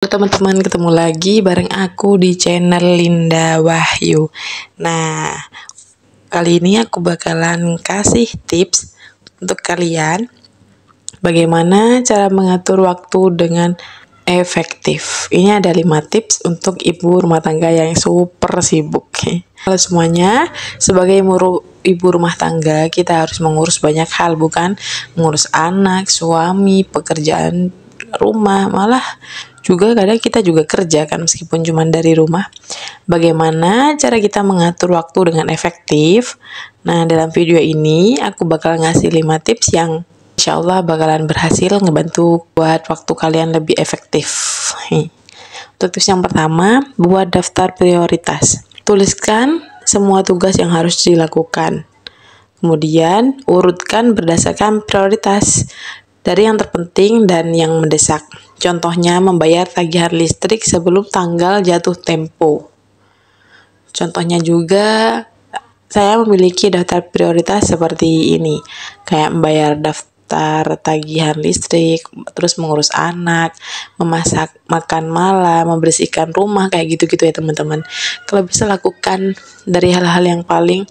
Teman-teman, ketemu lagi bareng aku di channel Linda Wahyu. Nah, kali ini aku bakalan kasih tips untuk kalian bagaimana cara mengatur waktu dengan efektif. Ini ada 5 tips untuk ibu rumah tangga yang super sibuk. Halo semuanya, sebagai ibu rumah tangga kita harus mengurus banyak hal, bukan mengurus anak, suami, pekerjaan rumah, malah juga kadang kita juga kerja kan meskipun cuma dari rumah. Bagaimana cara kita mengatur waktu dengan efektif? Nah, dalam video ini aku bakal ngasih 5 tips yang insya Allah bakalan berhasil ngebantu buat waktu kalian lebih efektif. Untuk tips yang pertama, buat daftar prioritas. Tuliskan semua tugas yang harus dilakukan. Kemudian urutkan berdasarkan prioritas dari yang terpenting dan yang mendesak. Contohnya membayar tagihan listrik sebelum tanggal jatuh tempo. Contohnya juga saya memiliki daftar prioritas seperti ini. Kayak membayar daftar tagihan listrik, terus mengurus anak, memasak makan malam, membersihkan rumah, kayak gitu-gitu ya teman-teman. Kalau bisa lakukan dari hal-hal yang paling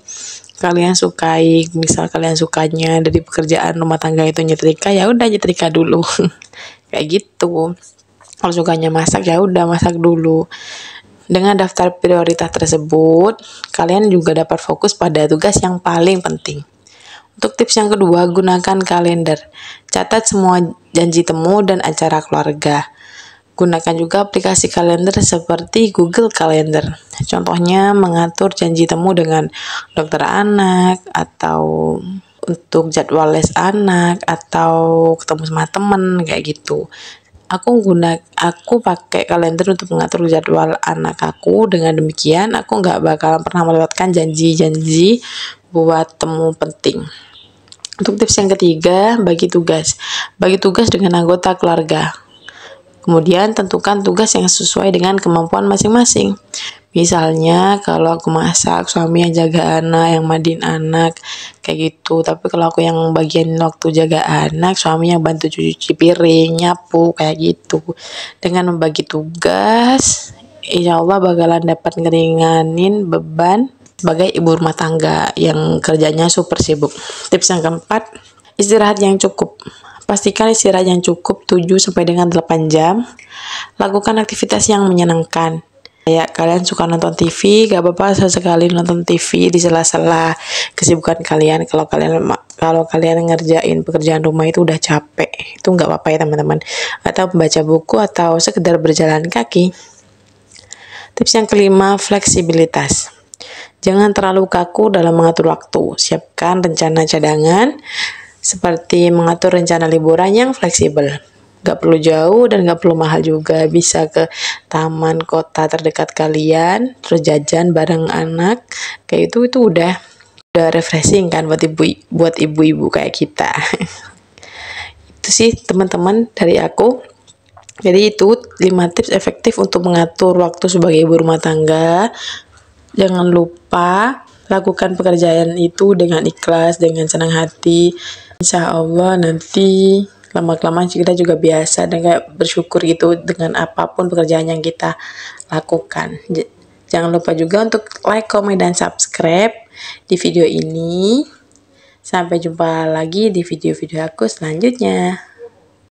kalian sukai, misal kalian sukanya dari pekerjaan rumah tangga itu nyetrika, ya udah nyetrika dulu. Kayak gitu. Kalau sukanya masak, ya udah masak dulu. Dengan daftar prioritas tersebut, kalian juga dapat fokus pada tugas yang paling penting. Untuk tips yang kedua, gunakan kalender. Catat semua janji temu dan acara keluarga. Gunakan juga aplikasi kalender seperti Google Calendar. Contohnya mengatur janji temu dengan dokter anak, atau untuk jadwal les anak, atau ketemu sama temen, kayak gitu. Aku pakai kalender untuk mengatur jadwal anak aku. Dengan demikian aku nggak bakalan pernah melewatkan janji-janji buat temu penting. Untuk tips yang ketiga, bagi tugas dengan anggota keluarga. Kemudian tentukan tugas yang sesuai dengan kemampuan masing-masing. Misalnya kalau aku masak, suami yang jaga anak, yang mandiin anak, kayak gitu. Tapi kalau aku yang bagian waktu jaga anak, suami yang bantu cuci piring, nyapu, kayak gitu. Dengan membagi tugas, insya Allah bakalan dapat ngeringanin beban sebagai ibu rumah tangga yang kerjanya super sibuk. Tips yang keempat, istirahat yang cukup. Pastikan istirahat yang cukup 7 sampai dengan 8 jam. Lakukan aktivitas yang menyenangkan. Kayak kalian suka nonton TV, gak apa-apa sesekali nonton TV di sela-sela kesibukan kalian. Kalau kalian ngerjain pekerjaan rumah itu udah capek, itu nggak apa-apa ya teman-teman. Atau membaca buku atau sekedar berjalan kaki. Tips yang kelima, fleksibilitas. Jangan terlalu kaku dalam mengatur waktu. Siapkan rencana cadangan seperti mengatur rencana liburan yang fleksibel. Gak perlu jauh dan gak perlu mahal juga. Bisa ke taman kota terdekat kalian, terus jajan bareng anak. Kayak itu udah refreshing kan buat ibu-ibu kayak kita. Itu sih teman-teman dari aku. Jadi itu 5 tips efektif untuk mengatur waktu sebagai ibu rumah tangga. Jangan lupa lakukan pekerjaan itu dengan ikhlas, dengan senang hati. Insya Allah nanti lama-kelamaan kita juga biasa dan kayak bersyukur gitu dengan apapun pekerjaan yang kita lakukan. Jangan lupa juga untuk like, komen, dan subscribe di video ini. Sampai jumpa lagi di video-video aku selanjutnya.